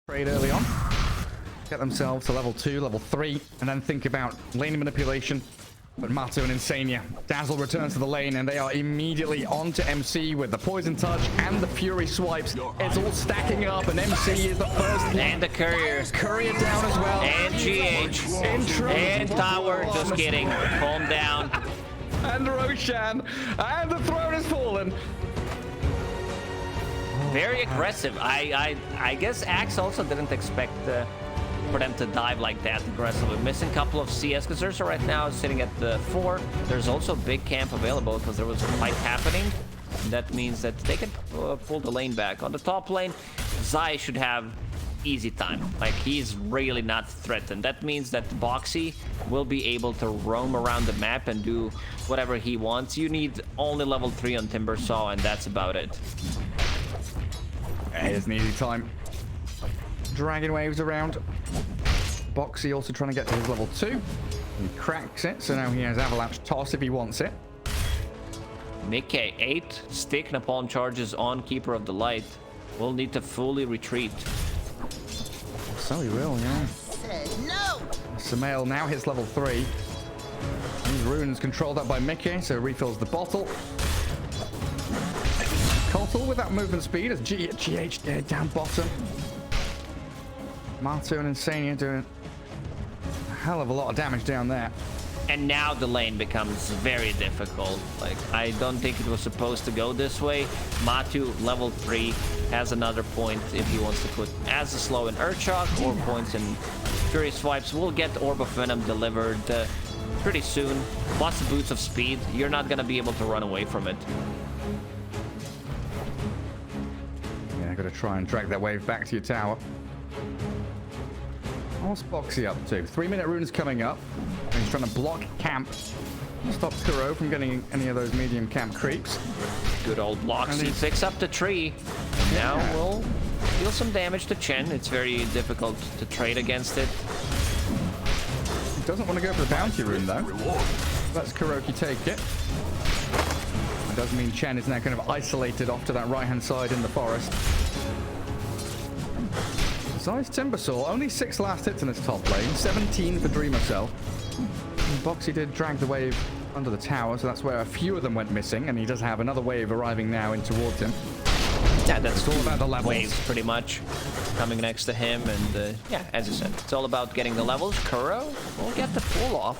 Trade early on. Get themselves to level 2, level 3, and then think about lane manipulation. But Mato and Insania. Dazzle returns to the lane, and they are immediately onto MC with the Poison Touch and the Fury swipes. It's all stacking up, and MC is the first one. And the Courier. Courier down as well. And GH. And Tower. Just kidding. Calm down. And Roshan. And the throne has fallen. Very aggressive. I guess Axe also didn't expect for them to dive like that aggressively. Missing a couple of CS because Ursa right now is sitting at the 4. There's also a big camp available because there was a fight happening. And that means that they can pull the lane back. On the top lane, Zai should have easy time. Like, he's really not threatened. That means that Boxy will be able to roam around the map and do whatever he wants. You need only level 3 on Timbersaw, and that's about it. Here's an easy time. Dragon waves around. Boxy also trying to get to his level 2. He cracks it, so now he has Avalanche Toss if he wants it. Mickey 8 stick napalm charges on Keeper of the Light. Will need to fully retreat. So he will, yeah. No. Sumail now hits level 3. These runes controlled up by Mickey, so refills the bottle. Cottle with that movement speed as GH dead down bottom. Mato and Insania doing a hell of a lot of damage down there. And now the lane becomes very difficult. Like, I don't think it was supposed to go this way. Matu, level 3, has another point if he wants to put as a slow in Earthshock or points in Fury Swipes. We'll get Orb of Venom delivered pretty soon. Plus the boots of speed. You're not going to be able to run away from it. Yeah, got to try and drag that wave back to your tower. What's Boxy up to? 3-minute runes coming up. He's trying to block camp. Stops Kuro from getting any of those medium camp creeps. Good old blocks. He picks up the tree. Now we'll deal some damage to Chen. It's very difficult to trade against it. He doesn't want to go for the bounty rune though. Let's Kuroki take it. It does mean Chen is now kind of isolated off to that right-hand side in the forest. Besides Timbersaw, only 6 last hits in his top lane, 17 for Dreamer Cell. Boxy did drag the wave under the tower, so that's where a few of them went missing, and he does have another wave arriving now in towards him. Yeah, that's all about the levels. Waves, pretty much, coming next to him, and yeah, as you said, it's all about getting the levels. Kuro will get the pull off.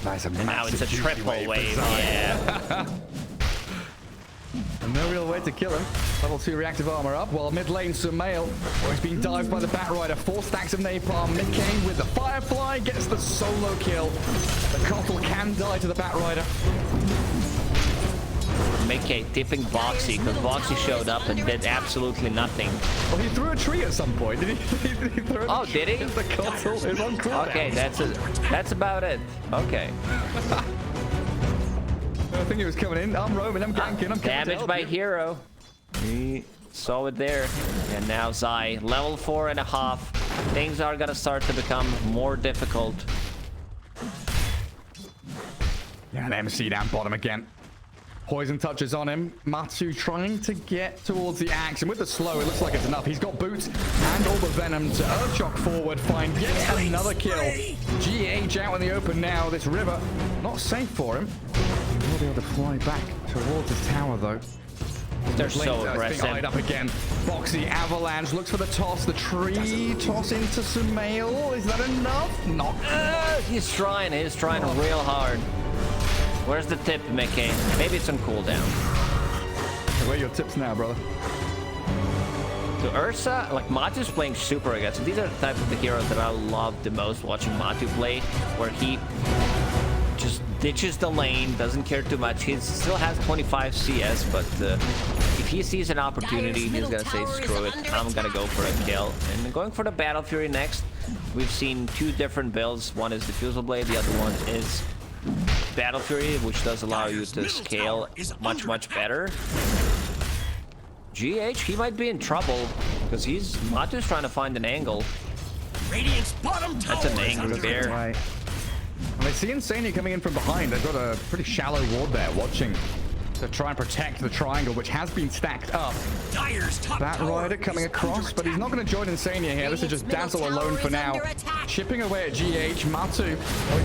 Nice, and now it's a triple wave. Yeah. And no real way to kill him. Level 2 reactive armor up, while mid lane Sumail, he's being dived by the Batrider. 4 stacks of napalm. Mid-Kane with the Firefly gets the solo kill. The Cottle can die to the Batrider. Mickey tipping Boxy, because Boxy showed up and did absolutely nothing. Well, he threw a tree at some point. Did he throw a tree? Did he? The Cottle is on cooldown. Okay, that's about it. Okay. I think he was coming in. I'm roaming, I'm ganking, I'm damaged by hero. We saw it there. And now Zai, level 4.5. Things are gonna start to become more difficult. Yeah, and MC down bottom again. Poison touches on him. Matsu trying to get towards the axe, and with the slow, it looks like it's enough. He's got boots and all the venom to Earthshock forward. Find yet another kill. GH out in the open now. This river not safe for him. He'll be able to fly back towards his tower though. They're so aggressive. Eyed up again. Boxy Avalanche looks for the toss. The tree toss into Sumail. Is that enough? Not. He's trying real hard. Where's the tip, Mickey? Maybe it's on cooldown. Where are your tips now, brother? To Ursa, like, Matu's playing super aggressive. These are the type of the heroes that I love the most watching Matu play, where he just ditches the lane, doesn't care too much. He still has 25 CS, but if he sees an opportunity, he's gonna say, screw it, I'm gonna go for a kill. And going for the Battle Fury next, we've seen 2 different builds. One is Diffusal Blade, the other one is Battle Fury, which does allow you to scale much better. GH, he might be in trouble because Matu's trying to find an angle. That's an angry bear. Right. And they see Insania coming in from behind. They've got a pretty shallow ward there watching to try and protect the triangle, which has been stacked up. Bat Rider coming across, but he's not going to join Insania here. This is just Dazzle alone for now. Chipping away at GH. Matu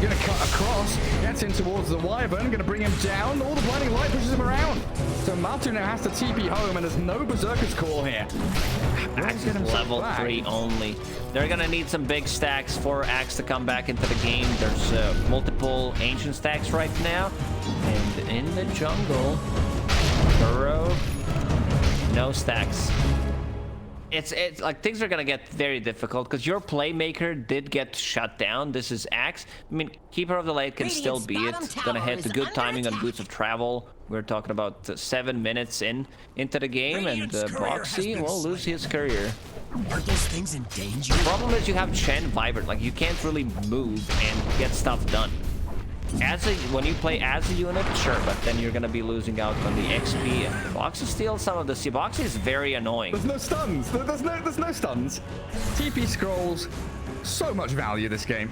going to cut across, gets in towards the Wyvern, going to bring him down. All the blinding light pushes him around. So Matu now has to TP home, and there's no Berserker's Call here. Axe is level 3 only. They're going to need some big stacks for Axe to come back into the game. There's multiple ancient stacks right now. And in the jungle, Burrow, no stacks. It's like things are gonna get very difficult because your playmaker did get shut down. This is Axe. I mean, Keeper of the Light can still be it. Gonna hit the good timing on Boots of Travel. We're talking about 7 minutes into the game, and Boxy will lose his career. Are those things in danger? The problem is you have Chen Vibrant. Like, you can't really move and get stuff done. When you play as a unit, sure, but then you're gonna be losing out on the XP. And Boxy steals some of the C. Boxy is very annoying. There's no stuns. There's no stuns. TP scrolls. So much value this game.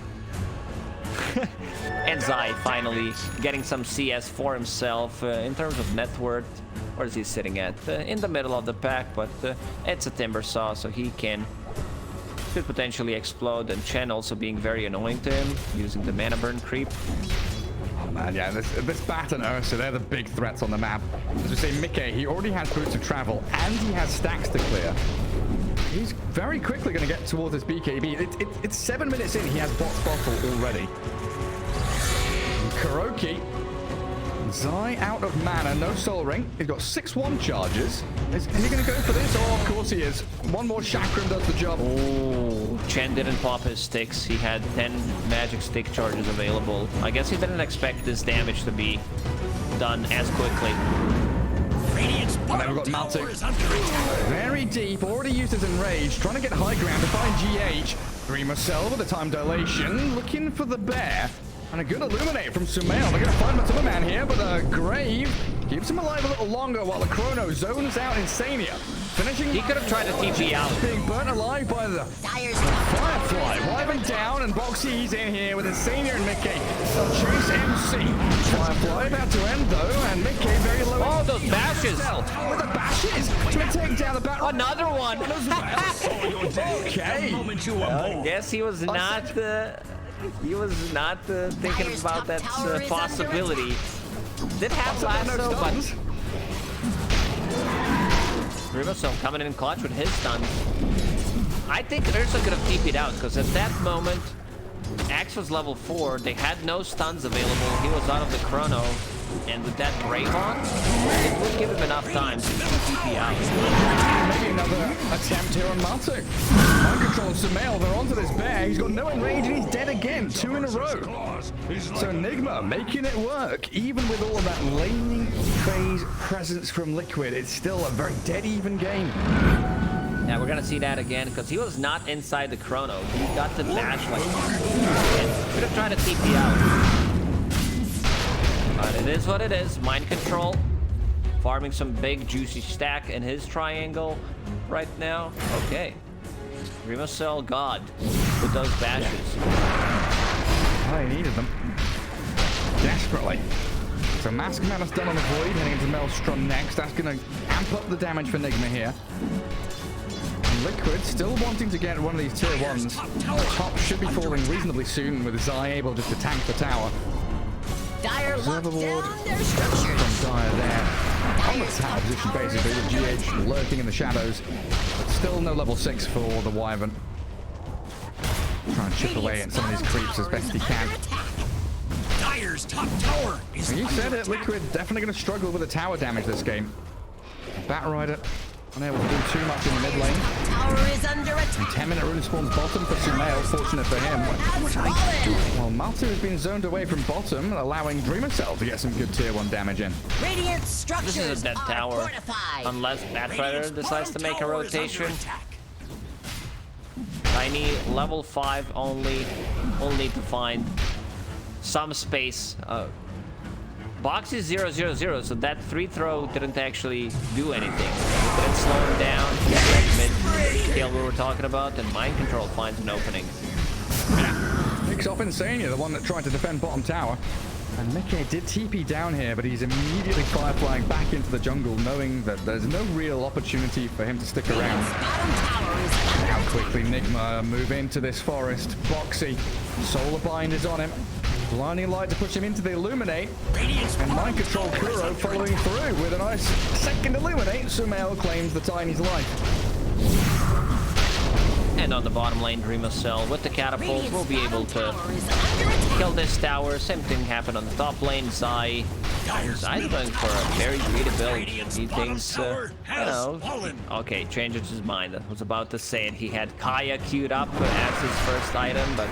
And Zai finally getting some CS for himself in terms of net worth. Where is he sitting at? In the middle of the pack, but it's a Timber Saw, so he could potentially explode. And Chen also being very annoying to him, using the mana burn creep. Oh man, yeah, this Bat and Ursa, they're the big threats on the map. As we say, Mickey, he already has Boots of Travel, and he has stacks to clear. He's very quickly going to get towards this BKB. It's 7 minutes in, he has Bot's Bottle already. Kuroki. Zai out of mana, no Soul Ring. He's got 6-1 charges. Is he going to go for this? Oh, of course he is. One more Chakram does the job. Oh, Chen didn't pop his sticks. He had 10 magic stick charges available. I guess he didn't expect this damage to be done as quickly. And then we've got Matu. Very deep, already used his Enrage, trying to get high ground to find GH. Dreamer Cell with a time dilation, looking for the bear. And a good Illuminate from Sumail. They're going to find Matilda Man here, but the Grave keeps him alive a little longer while the Chrono zones out Insania. Finishing. He could have tried to TP out. Being burnt alive by the Firefly. Wyvern down, and Boxy's in here with Insania and Mickey. They'll chase MC. Firefly about to end though, and Mickey very low. Oh, those bashes. With the bashes to take down the battle. Another one. Okay. I guess he was not thinking about that possibility. Did have lasso, but Riverstone coming in clutch with his stuns. I think Ursa could have TP'd out because at that moment, Axe was level 4. They had no stuns available. He was out of the Chrono. And with that Brave on, it would give him enough time to TP out. Maybe another attempt here on Matu. Mind control Sumail, they're onto this bear. He's got no enrage and he's dead again. 2 in a row. So Nigma making it work. Even with all of that laning phase presence from Liquid, it's still a very dead even game. Yeah, we're gonna see that again because he was not inside the Chrono. He got the dash like and could have tried to TP out. But it is what it is. Mind control. Farming some big juicy stack in his triangle right now. Okay. Remocell God with those bashes. Oh, he needed them. Desperately. So Mask Man is done on the Void, heading into Maelstrom next. That's going to amp up the damage for Nigma here. And Liquid still wanting to get one of these tier 1s. The top should be falling reasonably soon with Zai able just to tank the tower. Dire locked down their From structures. Dire there. On the tower position basically with GH lurking in the shadows. But still no level 6 for the Wyvern. Trying to chip away at some of these creeps as best he can. Dire's top tower is You said it, Liquid definitely going to struggle with the tower damage this game. Bat Rider unable to do too much in the mid lane. Tower is under attack. 10-minute rune spawns bottom for Sumail, fortunate for him. Well, Matu has been zoned away from bottom, allowing Dreamer Cell to get some good tier 1 damage in. Radiant structures This is a dead are tower. fortified. Unless Batrider decides to make a tower is under rotation. attack. Tiny level 5 only. We'll need to find some space. Box is 0-0-0, so that 3 throw didn't actually do anything. It didn't slow him down. Mid kill we were talking about, and Mind Control finds an opening. Picks off Insania, the one that tried to defend bottom tower. And Mickey did TP down here, but he's immediately fireflying back into the jungle, knowing that there's no real opportunity for him to stick around. How quickly Nigma move into this forest. Boxy, Solar Bind is on him. Blinding Light to push him into the Illuminate. And Mind Control Kuro following through with a nice second Illuminate. Sumail claims the Tiny's life. And on the bottom lane, Dreamer Cell with the catapult will be able to kill this tower. Same thing happened on the top lane. Zai's going for a very greedy build. He thinks, okay, changes his mind. I was about to say it. He had Kaya queued up as his first item, but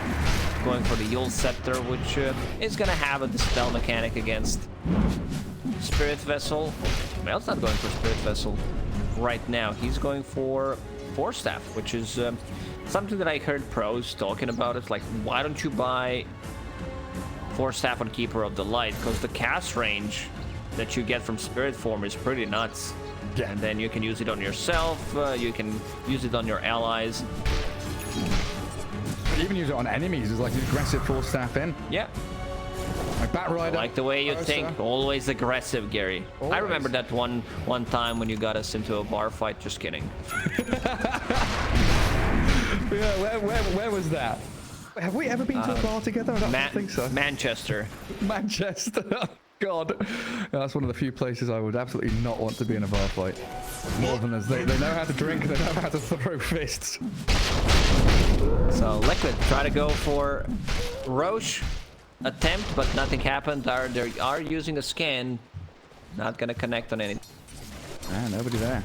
going for the Yule Scepter, which is going to have a dispel mechanic against Spirit Vessel. Mel's not going for Spirit Vessel right now. He's going for Force Staff, which is something that I heard pros talking about. It's like, why don't you buy Force Staff on Keeper of the Light? Because the cast range that you get from Spirit Form is pretty nuts. Yeah. And then you can use it on yourself, you can use it on your allies. Even use it on enemies. It's like an aggressive Force Staff in. Yeah. Like Bat Rider. I like the way you think. Always aggressive, Gary. Always. I remember that one time when you got us into a bar fight. Just kidding. Yeah, where was that? Have we ever been to a bar together? I don't think so. Manchester. Manchester. Oh, God. Yeah, that's one of the few places I would absolutely not want to be in a bar fight. More than as they know how to drink, they know how to throw fists. So Liquid try to go for Roche attempt, but nothing happened. They are using a scan. Not gonna connect on anything. Yeah, nobody there.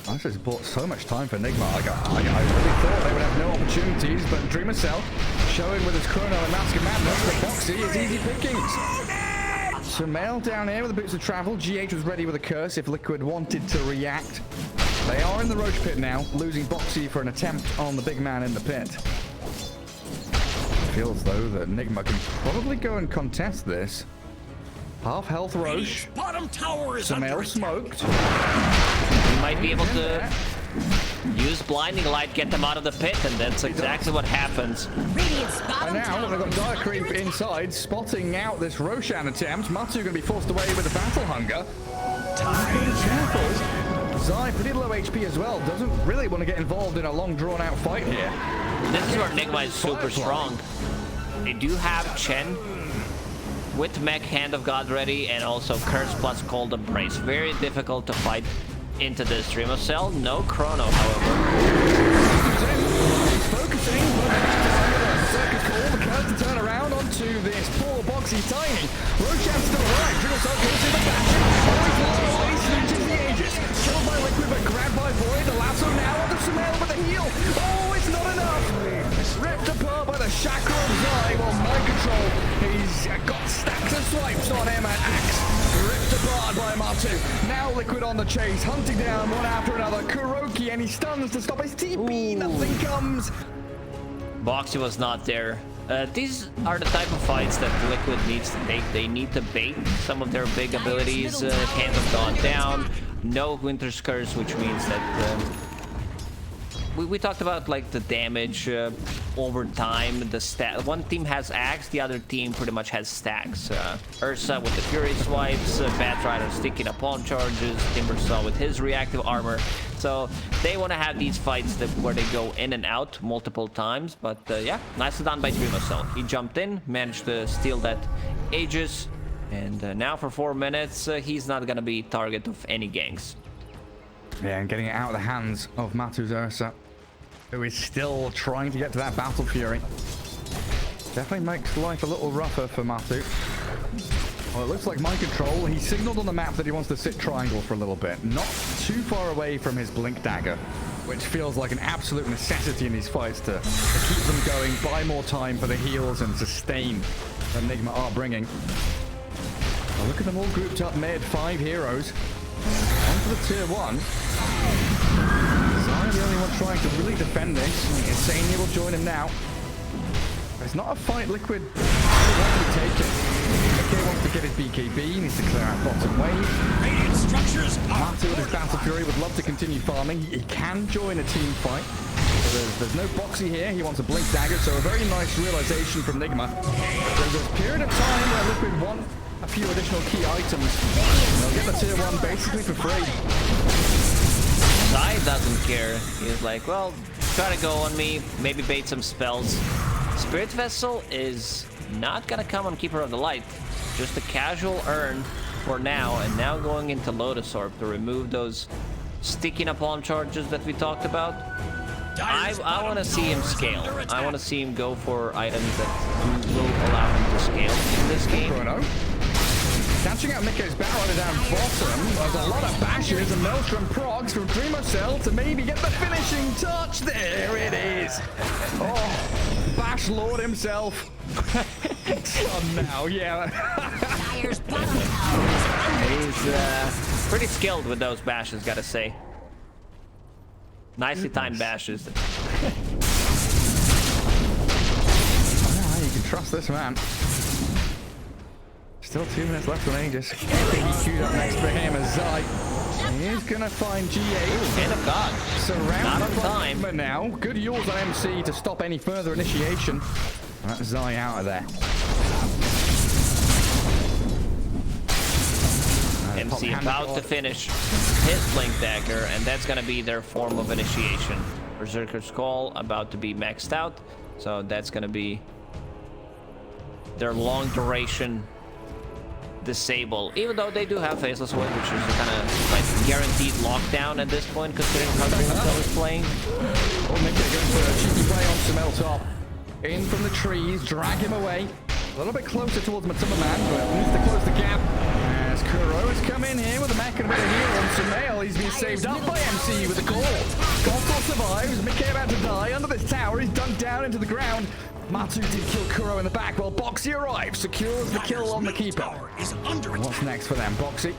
I just bought so much time for Nigma. I really thought they would have no opportunities, but Dreamer Cell showing with his Chrono and Mask of Madness, but Boxy is easy pickings. Sumail down here with the Boots of Travel. GH was ready with a curse if Liquid wanted to react. They are in the Roach Pit now, losing Boxy for an attempt on the big man in the pit. Feels though that Nigma can probably go and contest this. Half health Roche. Bottom tower is under Sumail attack. smoked. You might be able to use Blinding Light, get them out of the pit, and that's exactly what happens. And now they've got Dire Creep inside, spotting out this Roshan attempt. Matu going to be forced away with the Battle Hunger. Careful. Zai, pretty low HP as well. Doesn't really want to get involved in a long drawn-out fight here. This is where Nigma is super strong. They do have Chen with Mech Hand of God ready, and also Curse plus Cold Embrace. Very difficult to fight into this Dreamer Cell. No Chrono, however. He's focusing, but Circus Call, the curse to turn around onto this poor Boxy Tiny. Roshan's still alive. Dreamer Cell goes to the back. Always snitches the Aegis. Killed by Liquid, but grabbed by Void. The lasso now onto Sumail with a heal. Oh, it's not enough. Ripped apart by the Chakra of Zai, while Mind Control, he's got stacks of swipes on him, and Axe ripped apart by Matu. Now Liquid on the chase, hunting down one after another. Kuroki, and he stuns to stop his TP. Nothing comes. Boxy was not there. These are the type of fights that Liquid needs to take. They need to bait some of their big abilities. Hands have gone down. No Winter's Curse, which means that we talked about like the damage over time. The stat. One team has Axe, the other team pretty much has stacks. Ursa with the Fury swipes, Bat Rider sticking upon charges, Timbersaw with his reactive armor. So they want to have these fights where they go in and out multiple times. But yeah, nicely done by Dreamer Cell. He jumped in, managed to steal that Aegis, and now for 4 minutes he's not gonna be target of any ganks. Yeah, and getting it out of the hands of Matu's Ursa, who is still trying to get to that Battle Fury. Definitely makes life a little rougher for Matu. Well, it looks like Mind Control, he signaled on the map that he wants to sit triangle for a little bit. Not too far away from his Blink Dagger, which feels like an absolute necessity in these fights to keep them going, buy more time for the heals and sustain that Nigma are bringing. Well, look at them all grouped up mid, 5 heroes. On to the tier 1. Zai the only one trying to really defend this. Insania will join him now. It's not a fight Liquid really wants to take it. Okay, wants to get his BKB, needs to clear out bottom wave. Radiant structures Matu with his Battle Fury would love to continue farming. He can join a team fight. there's no Boxy here. He wants a Blink Dagger, so a very nice realization from Nigma. There's a period of time where Liquid want a few additional key items. They'll get the tier 1 basically for free. Zai doesn't care. He's like, well, try to go on me, maybe bait some spells. Spirit Vessel is not gonna come on Keeper of the Light. Just a casual earn for now, and now going into Lotus Orb to remove those sticky napalm charges that we talked about. I want to see him scale. I want to see him go for items that will allow him to scale in this game. Bruno. Catching out Miko's Batrider down bottom. There's a lot of bashes and Maelstrom progs from Dreamocell to maybe get the finishing touch. There it is. Oh, Bash Lord himself. Oh, now, yeah. Dire's bottom tower is He's pretty skilled with those bashes, gotta say. Nicely timed bashes. You can trust this man. Still 2 minutes left on Aegis. He queued up next for him as Zai. He's gonna find GA. Hand of God. Surrounded Not on by time. Nigma now. Good yules on MC to stop any further initiation. That's Zai out of there. MC about to finish his Blink Dagger, and that's gonna be their form of initiation. Berserker's Call about to be maxed out, so that's gonna be their long duration disable. Even though they do have Faceless Wind, which is kind of like guaranteed lockdown at this point, considering how Dreamocell is playing. Oh, Mika going for a cheeky play on Sumeltop. In from the trees, drag him away. A little bit closer towards Matuma Man, but needs to close the gap. As Kuro has come in here with a mech and a bit of heal on Sumail. He's been saved up by MC with a call. Gontor survives. Mika about to die under this tower. He's dunked down into the ground. Matu did kill Kuro in the back while Boxy arrives, secures the kill on the keeper. What's next for them? Boxy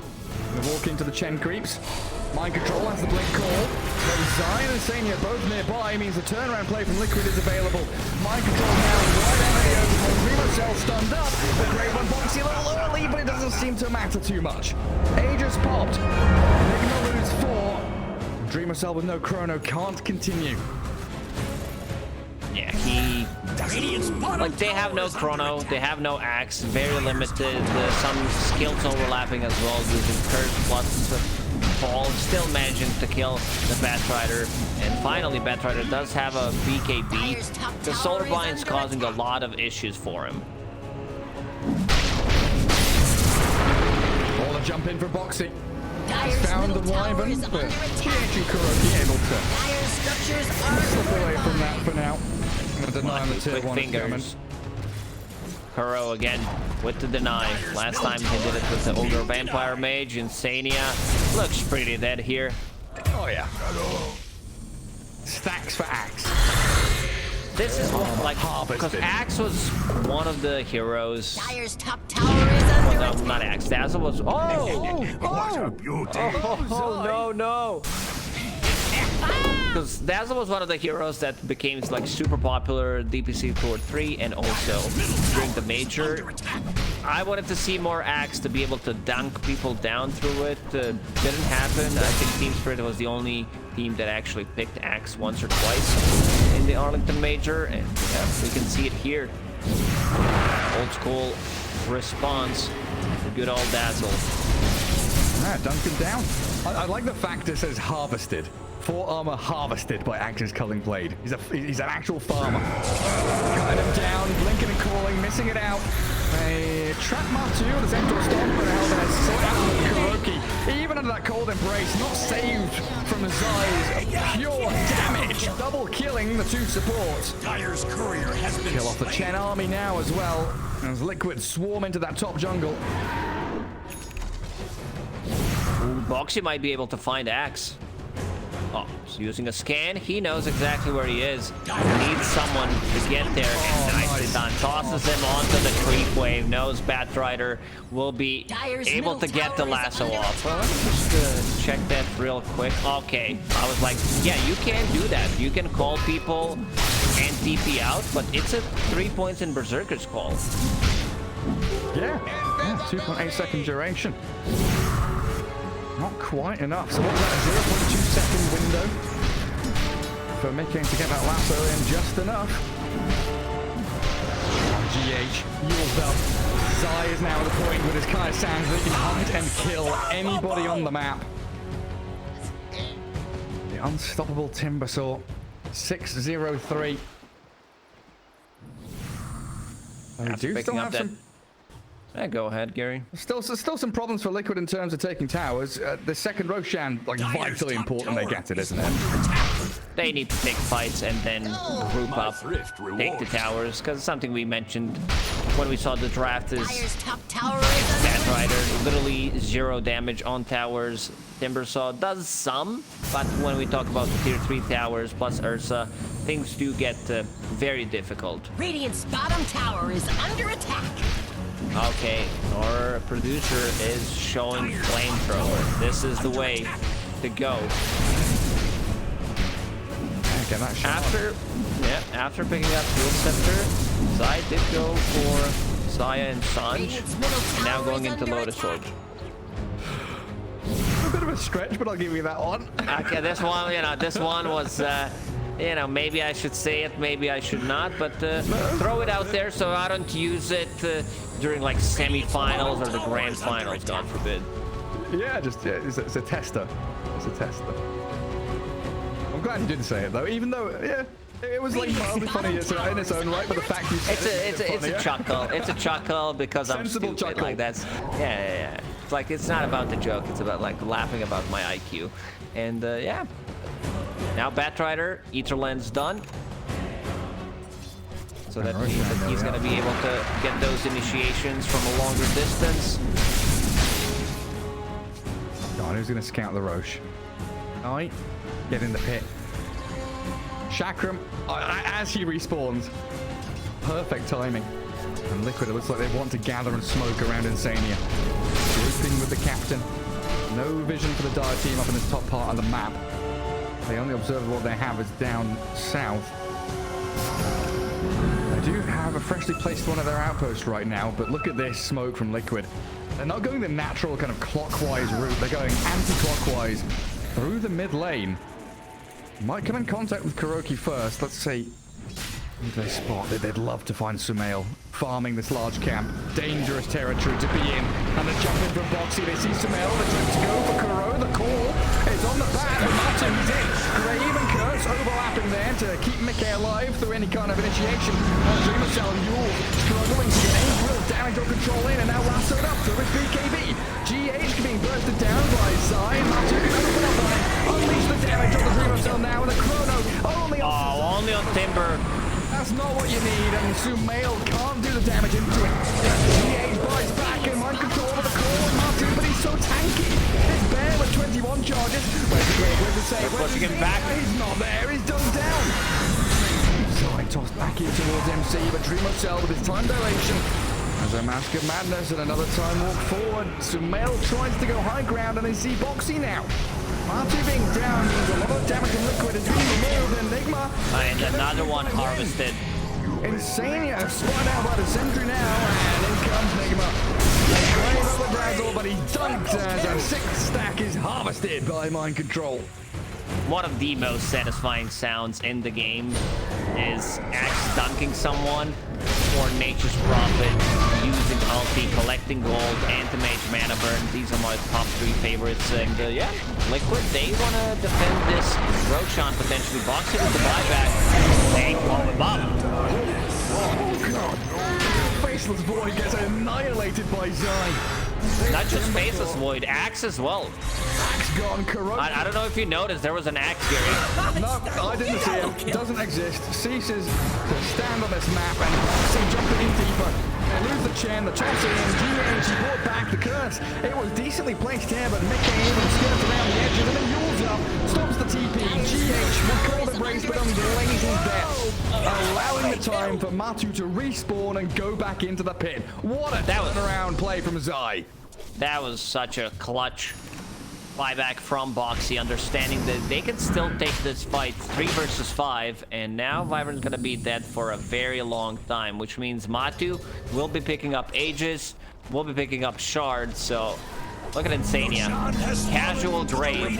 gonna walk into the Chen creeps. Mind control has the blink call. But Zai and Sania both nearby means the turnaround play from Liquid is available. Mind control now right out of the open. Dreamocell stunned up. The Great One Boxy a little early, but it doesn't seem to matter too much. Aegis popped. Nigma lose 4. Dreamocell with no chrono can't continue. Yeah, like they have no chrono, they have no axe, very limited, some skills overlapping as well, using curse plus fall, still managing to kill the Batrider. And finally, Batrider does have a BKB. The Solar Blind's causing a lot of issues for him. All a jump in for Boxy. He's found the Wyvern, but Kiech Kuroki able to slip away from that for now. I'm gonna deny him the tier 1 fingers. Kuro again with the deny. Last time he did it with the Ogre Vampire Mage. Insania looks pretty dead here. Oh yeah. Stacks for Axe. This is like because Axe was one of the heroes. Dire's top tower is under Well, no, attack. not Axe. Dazzle was. What a beauty. No. Because Dazzle was one of the heroes that became like super popular DPC Tour 3 and also during the major. I wanted to see more Axe to be able to dunk people down through it. Didn't happen. I think Team Spirit was the only team that actually picked Axe once or twice in the Arlington major, and yeah, we can see it here. Old school response. The good old Dazzle. Ah, Duncan down. I like the fact it says harvested. 4 armor harvested by Axe's Culling Blade. He's an actual farmer. Cutting him down, blinking and calling, missing it out. A trap Matu, the Centaur Storm, but held has sought out with Kuroki. Even under that cold embrace, not saved from Zai's pure damage. Double killing the 2 supports. Dire's courier has been Kill off the Chen army now as well. As Liquid swarm into that top jungle. Boxy might be able to find Axe. Oh, he's using a scan. He knows exactly where he is. He needs someone to get there, and nicely done. Tosses him onto the creep wave. Knows Batrider will be able to get the lasso off. Well, let me just check that real quick. Okay, I was like, yeah, you can do that. You can call people and TP out, but it's a 3 points in Berserker's Call. Yeah, 2.8 second duration. Not quite enough. So what's that, a 0.2 second window for Mickey to get that lasso in just enough. GH, Yulbelt. Zai is now at the point with his Kai Sands that he can hunt and kill anybody on the map. The unstoppable Timbersaw. 6-0-3. We do still have some... Go ahead, Gary. Still some problems for Liquid in terms of taking towers. The second Roshan, like, vitally important they get it, isn't it? They need to take fights and then group up, take the towers, because it's something we mentioned when we saw the draft is Dire's top tower is under Batrider, literally 0 damage on towers. Timbersaw does some, but when we talk about the tier 3 towers plus Ursa, things do get very difficult. Radiant's bottom tower is under attack. Okay, our producer is showing flamethrower. This is the way to go. After picking up Dual Scepter, Zai did go for Saya and Sanj, Radiant's middle and now tower going is into under Lotus attack. Orb. A bit of a stretch, but I'll give you that one. Okay, this one, this one was, maybe I should say it, maybe I should not, but throw it out there so I don't use it during like semifinals or the grand finals, God forbid. Yeah, it's a tester. It's a tester. I'm glad you didn't say it though, even though, yeah, it was like mildly funny in its own right, but the fact you said it's a chuckle. It's a chuckle because I'm Sensible stupid. chuckle. Like that's yeah. It's like it's not about the joke. It's about like laughing about my IQ, and yeah. Now Batrider, Ether Lens done. So that means that he's going to be able to get those initiations from a longer distance. God, who's going to scout the Roche? Alright, get in the pit. Chakram, as he respawns. Perfect timing. And Liquid, it looks like they want to gather and smoke around Insania. Grouping with the captain. No vision for the Dire team up in this top part of the map. The only observable they have is down south. They do have a freshly placed one of their outposts right now, but look at this smoke from Liquid. They're not going the natural kind of clockwise route. They're going anti-clockwise through the mid lane. Might come in contact with Kuroki first. Let's see. Who do they spot? They'd love to find Sumail farming this large camp. Dangerous territory to be in. And they're jumping from Boxy. They see Sumail. They tend to go for Kuro. The call is on the pad. And Martin's in. Grave and Curse overlapping there to keep Mickey alive through any kind of initiation. Dreamer Cell and Yule struggling to get any real damage or control in. And now lassoed up through his BKB. GH being bursted down by Zai. Martin can open up on it. Unleash the damage on the Dreamer Cell now. And the Chrono Only on Timber. That's not what you need, and Sumail can't do the damage into it. GH buys back and mind control of the core and Martin, but he's so tanky. It's Bear with 21 charges. Where's the grave? Where's the save? Pushing him back. He's not there. He's done down. Zai tossed back here towards MC, but Dreamer Cell with his time dilation. As a Mask of Madness and another time walk forward. Sumail tries to go high ground, and they see Boxy now. Marty being down means a lot of damage from Liquid is being removed, and Nigma. And another one harvested. Insania spotted out by the sentry now, and in comes Nigma. Grave over Dazzle, but he's dunked as a 6th stack is harvested by Mind Control. One of the most satisfying sounds in the game is Axe dunking someone, or Nature's Prophet using ulti, collecting gold, Anti-Mage mana burn. These are my top 3 favorites. And yeah, Liquid, they want to defend this Roshan potentially. Boxy with the buyback. They call him up. Oh god. Faceless Void gets annihilated by Zai. Not just Faceless Void, Axe as well. Axe gone, corrupted. I don't know if you noticed, there was an Axe, Gary. No, I didn't see him. Doesn't exist. Ceases to stand on this map, and Boxy jumping in deeper. They lose the chain, the toss in, GH, he brought back the curse. It was decently placed here, but Mickey even skirts around the edges, and then Yule's up, stops the TP. GH will call the brace, but unblazing death, allowing the time for Matu to respawn and go back into the pit. What a turnaround play from Zai. That was such a clutch buyback from Boxy, understanding that they can still take this fight 3 versus 5, and now Vibrant's gonna be dead for a very long time, which means Matu will be picking up Aegis, will be picking up Shards, so look at Insania. Casual Grave,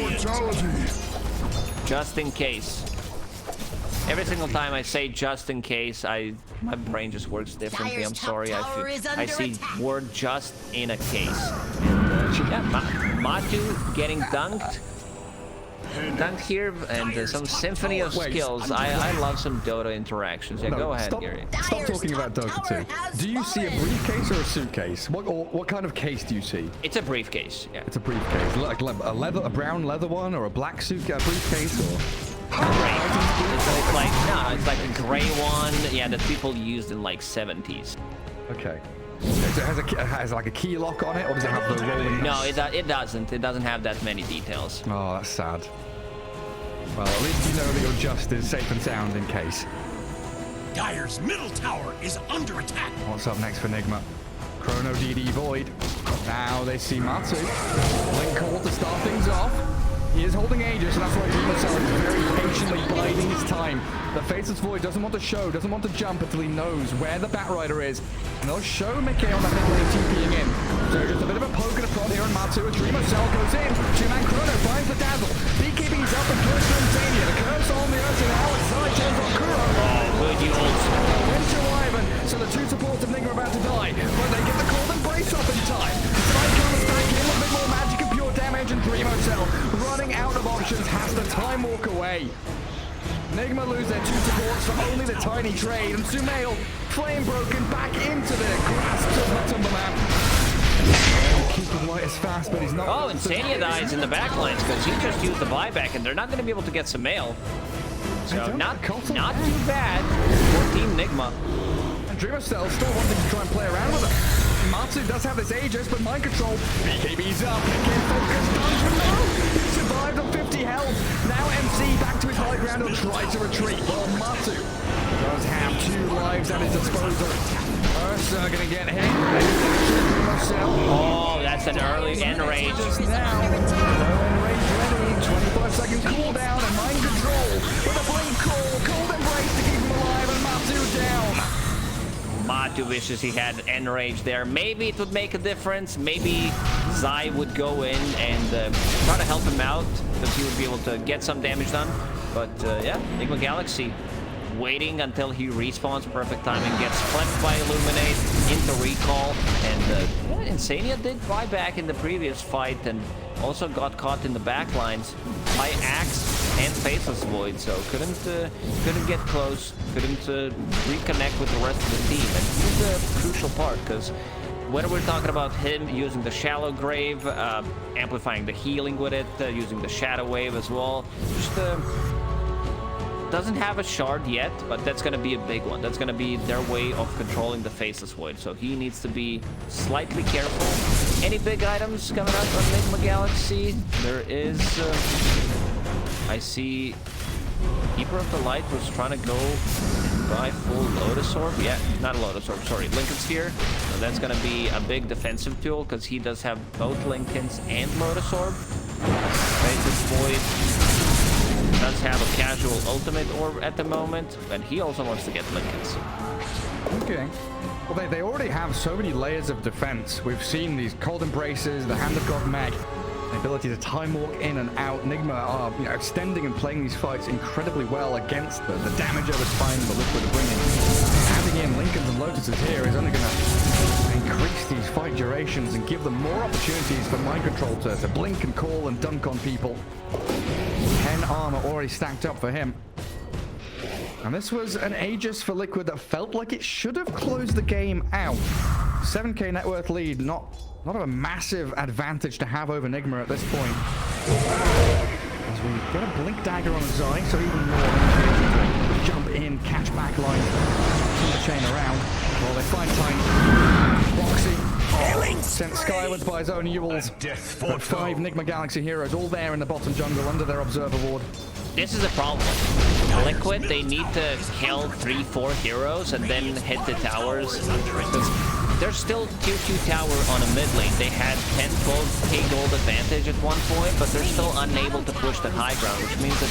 just in case. Every single time I say just in case, my brain just works differently. Dire's I'm top sorry. tower is I under see attack. word just in a case. And, yeah, Matu getting dunked here, and some symphony of Wait, skills. I love some Dota interactions. Yeah, No, go ahead, stop, Gary. Stop Dire's talking about top Dota tower 2. has Do you see a fallen. briefcase or a suitcase? What kind of case do you see? It's a briefcase. Yeah. It's a briefcase, like a brown leather one, or a black briefcase, or Gray. It's like no, it's like a gray one. Yeah, that people used in like 70s. okay. It has like a key lock on it, or does it have the rolling? No, it doesn't. It doesn't have that many details. Oh, that's sad. Well, at least you know that your just is safe and sound in case. Dire's middle tower is under attack. What's up next for Nigma? Chrono DD Void. Now they see Matsu. Link call to start things off. He is holding Aegis, and that's why Nigma is very patiently biding his time. The Faceless Void doesn't want to show, doesn't want to jump until he knows where the Batrider is. And they'll show Mickey on that mid lane TPing in. So just a bit of a poke and a prod here on Matsu. A Dreamer Cell goes in. Two-man Chrono finds the dazzle. Beekeeping's up and close to Insania. The curse on the earth, and now it's side turns on Kuro. Oh, good use. Into Ivan. So the two supports of Nigma are about to die. But they get the cold embrace up in time. Side comes back in with a bit more magic and pure damage, and Dreamer Cell running out of options has the time walk away. Nigma lose their two supports for only the tiny trade, and Sumail, flame broken back into the grasps of the Timberman. Keeping light is fast, but he's not. Oh, Insania dies in the backlines because he just used the buyback, and they're not going to be able to get some mail. So not too bad for Team Nigma. And Dreamer Cell still wanting to try and play around with him. Matsu does have this Aegis, but mind control. BKB's up. Again, focus. No! He survived on 50 health. Now MC back to his high ground and try to retreat. Well, Matsu does have 2 lives at his disposal. Ursa gonna get hit. Dreamer Cell. Oh, that's an early end rage. Just now. No end rage ready. 25 seconds cooldown and mind control. With a blink call. Cold embrace to keep him alive, and Matsu down. Matu wishes he had Enrage there. Maybe it would make a difference. Maybe Zai would go in and try to help him out because he would be able to get some damage done. But yeah, Nigma Galaxy waiting until he respawns. Perfect timing. Gets flipped by Illuminate into recall. And yeah, Insania did buy back in the previous fight and also got caught in the backlines by Axe and Faceless Void, so couldn't get close, couldn't reconnect with the rest of the team, and he's a crucial part because when we're talking about him using the Shallow Grave, amplifying the healing with it, using the Shadow Wave as well, just doesn't have a shard yet, but that's going to be a big one. That's going to be their way of controlling the Faceless Void, so he needs to be slightly careful. Any big items coming up on Nigma Galaxy? There is... I see Keeper of the Light was trying to go and buy full Lotus Orb. Yeah, not a Lotus Orb, sorry, Lincoln Sphere. So that's going to be a big defensive tool because he does have both Lincolns and Lotus Orb. Faceless Void does have a casual ultimate orb at the moment, and he also wants to get Lincolns. Okay. Well, they already have so many layers of defense. We've seen these cold embraces, the Hand of God Meg, the ability to time walk in and out. Nigma are extending and playing these fights incredibly well against the damage over time the Liquid are bringing. Adding in Lincolns and Lotuses here is only going to increase these fight durations and give them more opportunities for mind control to blink and call and dunk on people. 10 armor already stacked up for him. And this was an Aegis for Liquid that felt like it should have closed the game out. 7k net worth lead, not a massive advantage to have over Nigma at this point. As we get a blink dagger on Zai, so even more to jump in, catch back line, turn the chain around. Well, they find time. Roxy sent skywards by his own Ewells. But 5 Nigma Galaxy heroes all there in the bottom jungle under their observer ward. This is a problem. Liquid, they need to kill 3-4 heroes and then hit the towers. There's still tier 2 tower on a mid lane. They had 10-12k gold advantage at one point, but they're still unable to push the high ground, which means that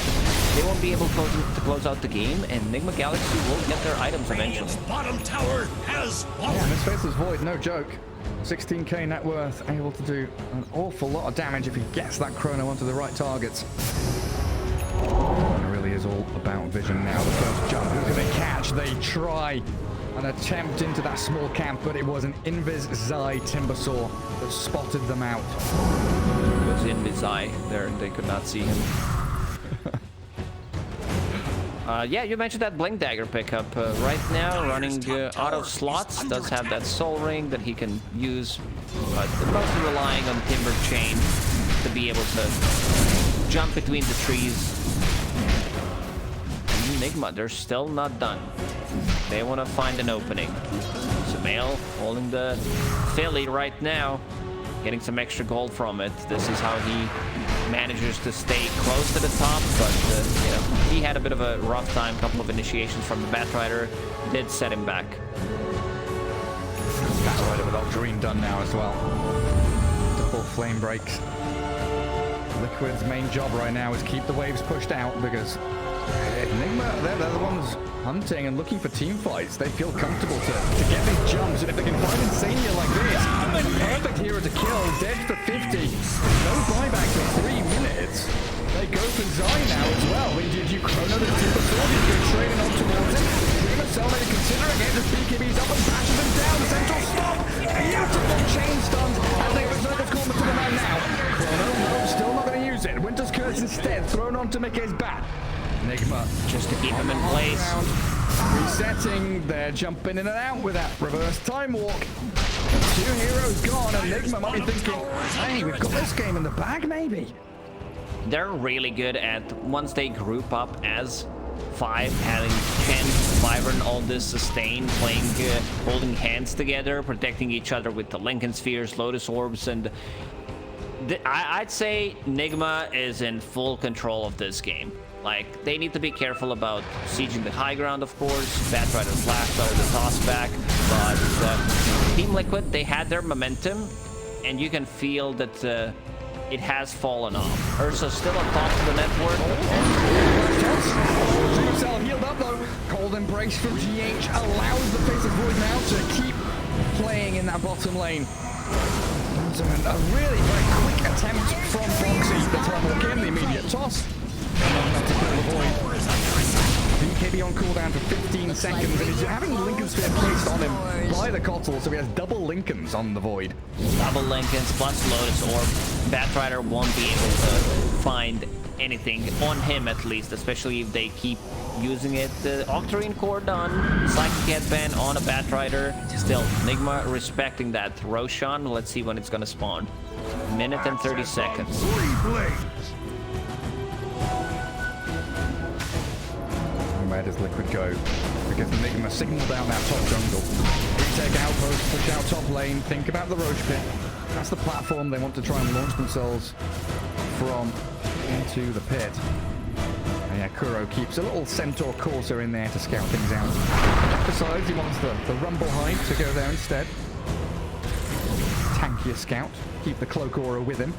they won't be able to close out the game, and Nigma Galaxy will get their items eventually. Bottom tower has fallen. Yeah, this Faceless Void, no joke. 16k net worth, able to do an awful lot of damage if he gets that chrono onto the right targets. It really is all all about vision now. The first jump, who can they catch? They try an attempt into that small camp, but it was an Invis Zai Timbersaw that spotted them out. It was Invis Zai there, and they could not see him. Yeah, you mentioned that Blink Dagger pickup. Right now, running out of slots, does have that Soul Ring that he can use, but mostly relying on Timber Chain to be able to jump between the trees. Nigma, they're still not done. They want to find an opening. Sumail holding the Philly right now, getting some extra gold from it. This is how he manages to stay close to the top, but you know, he had a bit of a rough time. A couple of initiations from the Batrider did set him back. Batrider with Octarine done now as well. Double flame breaks. Liquid's main job right now is keep the waves pushed out, because Nigma, they're the ones hunting and looking for team fights. They feel comfortable to get these jumps, and if they can find Insania like this, perfect hero to kill, dead for 50, no buyback for 3 minutes. They go for Zai now as well. When did you chrono the Timber Sword? He's been trading on towards him. Dreamer Cell maybe considering it. The BKB's up and bashes him down. The central stop. Beautiful chain stuns as they reserve his corner to the man now. Chrono, no, still not going to use it. Winter's Curse instead thrown onto Mickey's bat. Nigma Just to keep him in place. Resetting, they're jumping in and out with that reverse time walk. 2 heroes gone, and Nigma might be thinking, hey, we've got this game in the bag, maybe. They're really good at, once they group up as 5, having Chen, Wyvern, all this sustain, playing, holding hands together, protecting each other with the Lincoln Spheres, Lotus Orbs, and I'd say Nigma is in full control of this game. Like, they need to be careful about sieging the high ground, of course. Batrider's last out of the toss back, but Team Liquid, they had their momentum, and you can feel that it has fallen off. Ursa's still on top of the network. Dream Cell healed up though. Cold Embrace from GH allows the Face of Void now to keep playing in that bottom lane. So a really very quick attempt from Foxy. The time will get the immediate toss. Not to kill the Void. BKB on cooldown for 15 seconds, and he's having Lincoln Sphere placed on him by the Kotl, so he has double Lincolns on the Void. Double Lincolns plus Lotus Orb. Batrider won't be able to find anything on him, at least, especially if they keep using it. The Octarine Core done. Psychic Headband on a Batrider. Still, Nigma respecting that. Roshan, let's see when it's gonna spawn. Minute and 30 seconds. Where does Liquid go? Because Nigma signal down that top jungle. Retake outpost, push out top lane, think about the Roche pit. That's the platform they want to try and launch themselves from into the pit. And yeah, Kuro keeps a little Centaur Courser in there to scout things out. Besides, he wants the Rumble Hive to go there instead. Tankier scout, keep the Cloak Aura with him.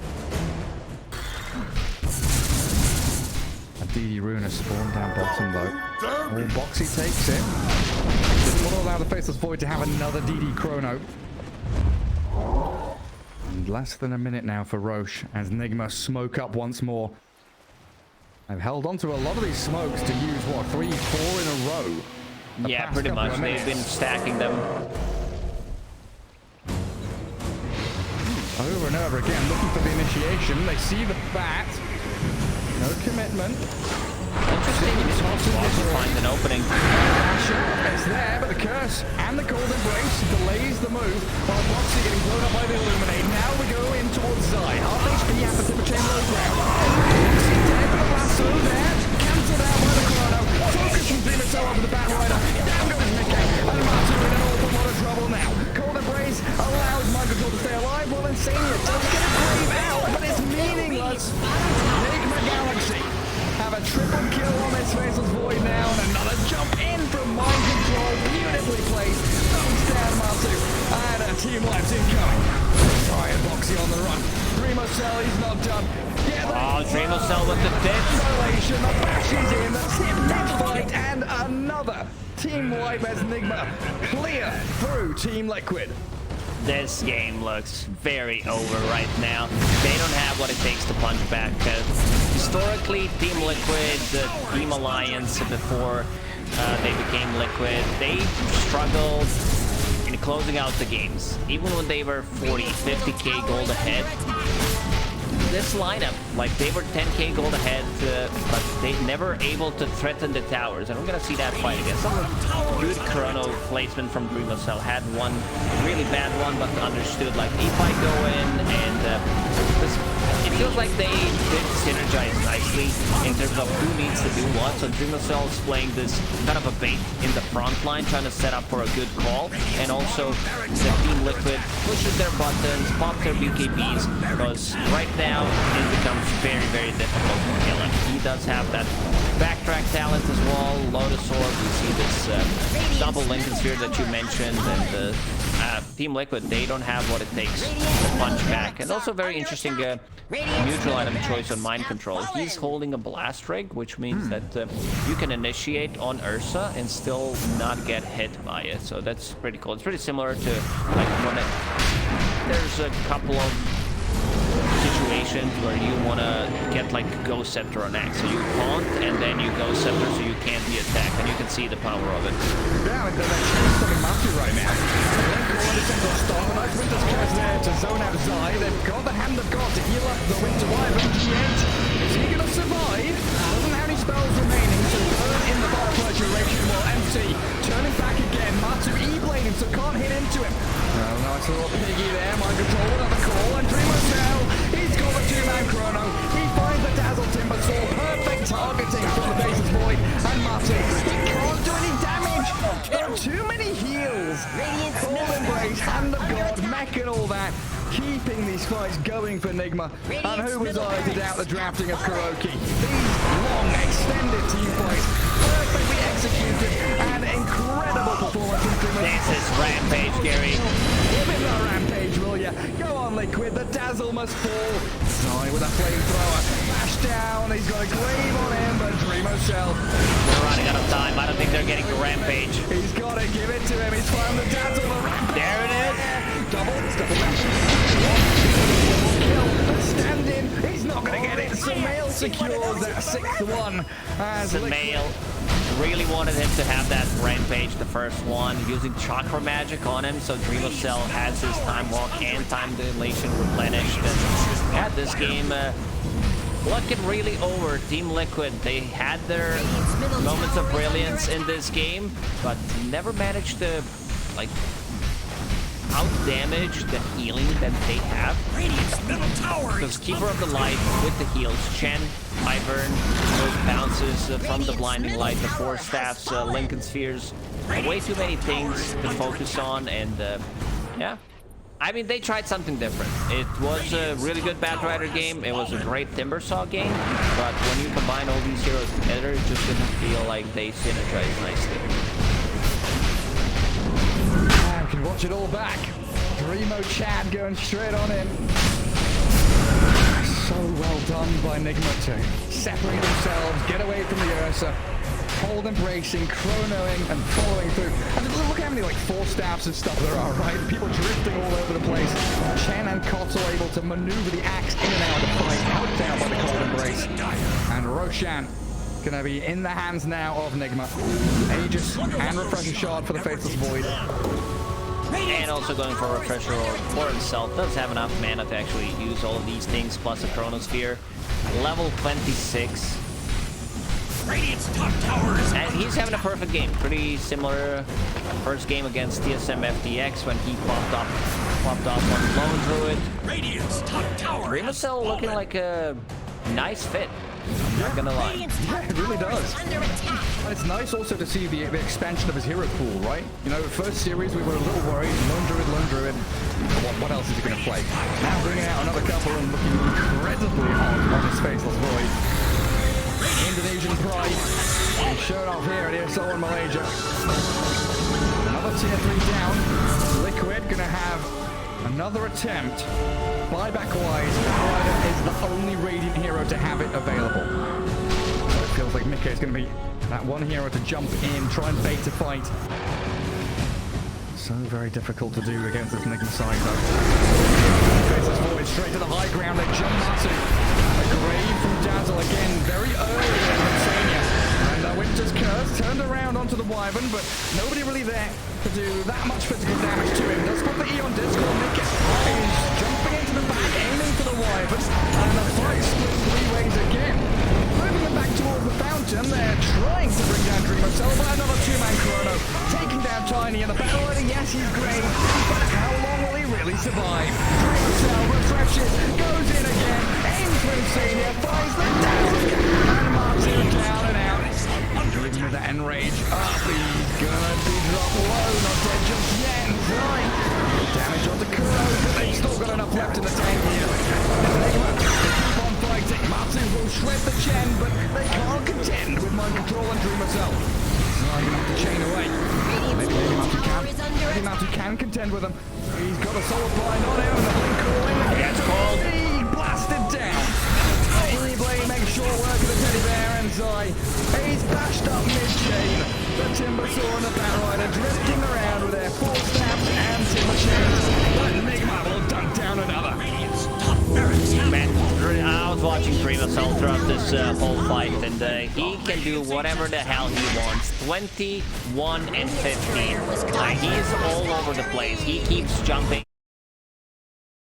DD Rune has spawned down bottom though. All Boxy takes it. Didn't want to allow the Faceless Void to have another DD Chrono. And less than a minute now for Roche as Nigma smoke up once more. They've held on to a lot of these smokes to use, what, 3, 4 in a row? Yeah, pretty much. They've been stacking them. Over and over again, looking for the initiation. They see the bat. No commitment. Interesting. To find an opening. It's there, but the curse and the cold embrace delays the move. While Boxy getting blown up by the Illuminate. Now we go in towards Zai. Half HP at the Timber Chain low ground. Boxy dead, but the lasso there. Cancelled out by the Chrono. Focus from Dreamer Cell over the Batrider. Down goes Mickey. And Matu in an awful lot of trouble now. Cold embrace allows Michael to stay alive. While Insania does get a grave out, but it's meaningless. Nigma Galaxy have a triple kill on this Faceless Void now, and another jump in from Mind Control, beautifully placed, thumbs down Matu, and a team wipes incoming. Ryan Boxy on the run, Dreamer Cell, he's not done. Yeah, Dreamer Cell with the death. Isolation, the bashes in, the tip death fight, and another team wipe as Nigma clear through Team Liquid. This game looks very over right now. They don't have what it takes to punch back. Historically, Team Liquid, the Team Alliance before they became Liquid, they struggled in closing out the games. Even when they were 40, 50k gold ahead, this lineup, like they were 10k gold ahead, but they never able to threaten the towers. And we're gonna see that fight again. Some good chrono placement from Dreamcell. Had one really bad one, but understood like if I go in and it feels like they did synergize nicely in terms of who needs to do what. So Dreamcell's playing this kind of a bait in the front line, trying to set up for a good call, and also the Team Liquid pushes their buttons, pop their BKBs, because right now it becomes very, very difficult to kill him. He does have that backtrack talent as well. Lotus Orb, we see this double Lincoln Sphere that you mentioned, and Team Liquid, they don't have what it takes to punch back. And also very interesting neutral item choice on Mind Control. He's holding a Blast Rig, which means that you can initiate on Ursa and still not get hit by it. So that's pretty cool. It's pretty similar to like when there's a couple of situations where you want to get like Ghost Scepter on Axe. So you taunt and then you Ghost Scepter so you can't be attacked, and you can see the power of it. Yeah, they're chasing Matthew right now. Nice Winter's Curse there to zone out Zai. They've got the Hand of God to heal up the Winter Wyvern. Yet, is he going to survive? Doesn't have any spells remaining, so burn in the butterfly duration while empty. Turning back again, Matsu E-blading, so can't hit into him. Oh, nice little piggy there. Mind Control, another call, and Dreamer's now. He's got the two-man chrono. He finds the Dazzle Timber Saw. Perfect targeting from the Basis Void. And Matsu, he can't do any damage. There are too many heals. Cold Embrace, Hand of God, mech and all that. Keeping these fights going for Nigma. And who was I to doubt the drafting of Kuroki? These long, extended team fights, perfectly executed, and incredible performance from Nigma. This is Rampage, Gary. Give him the Rampage, will ya? Go on, Liquid, the Dazzle must fall. Zai with a flamethrower. Flash down, he's got a grave on him, but Dreamo Shell. They're running out of time. I don't think they're getting the Rampage. He's got it, give it to him. He's found the Dazzle, the Rampage. There it is. Double stand in. He's not going to get it. Samael secures that sixth one. Samael really wanted him to have that Rampage, the first one, using Chakra Magic on him, so Dreamcell has his Time Walk and Time Dilation replenished. And yeah, this game looking really over. Team Liquid, they had their moments of brilliance in this game, but never managed to, like, out-damage the healing that they have. Because Keeper of the Light with the heals, Chen, Ivern, those bounces from the Blinding Light, the Four Staffs, Lincoln Spheres, way too many things to focus on, and yeah. I mean, they tried something different. It was a really good Batrider game, it was a great Timbersaw game, but when you combine all these heroes together, it just didn't feel like they synergized nicely. You can watch it all back. Dreamo Chad going straight on in. So well done by Nigma to separate themselves, get away from the Ursa, hold embracing, chronoing, and following through. And look how many like four staffs and stuff there are, right? People drifting all over the place. Chen and Kotl able to maneuver the axe in and out of the fight, helped out by the cold embrace. And Roshan gonna be in the hands now of Nigma. Aegis and Refresher Shard for the Faithless Void. And also going for a Refresher Orb for himself. Does have enough mana to actually use all of these things, plus a Chronosphere. Level 26. Radiant's top tower is And he's having a perfect game. Pretty similar first game against TSM FTX when he popped off on Lone Druid. Radiant's top tower. Dreamcell looking like a nice fit. I'm not gonna lie. Yeah, it really does. And it's nice also to see the expansion of his hero pool, right? You know, first series we were a little worried. Lone Druid. What else is he going to play? Now bringing out another couple and looking incredibly on his Faceless Void. Indonesian pride. He showed off here at ESL in Malaysia. Another tier 3 down. Liquid going to have another attempt. Buyback-wise, Ryder is the only Radiant hero to have it available. So it feels like Mika is going to be that one hero to jump in, try and bait a fight. So very difficult to do against this Nigma side, though. Faces forward straight to the high ground. They jump Matu. A grave from Dazzle again, very early in Insania. And Winter's Curse turned around onto the Wyvern, but nobody really there to do that much physical damage to him. Does spot the E on Discord. Nick is jumping into the back, aiming for the Wyvern, and the fight split three ways again. Moving it back towards the fountain, they're trying to bring down Dreamer Cell by another two-man Chrono, taking down Tiny in the battle order. Yes, he's great, but how long will he really survive? Dreamer Cell refreshes, goes in again, aims for Insania, finds the down, and Martin down and out. Even with that enrage up, he's gonna be dropped low, not dead just yet. Nine damage onto Kuro, but they've still got enough left in the tank here. Nigma, they keep on fighting. Martin will shred the Chen, but they can't contend with Mind Control and Dreamer Cell. So I'm gonna have to chain away. Maybe Matu can. Maybe Matu can contend with him. He's got a solid blind on him, and the blink calling. Gets called. He blasted down. Blade makes short work of the teddy bear and Zai. He's bashed up mid-chain. The Timbersaw and the Batrider drifting around with their full snaps and timber chains. But Nigma will dunk down another. Man, I was watching Dreamer Cell throughout this whole fight, and he can do whatever the hell he wants. 21 and 15. He's all over the place. He keeps jumping.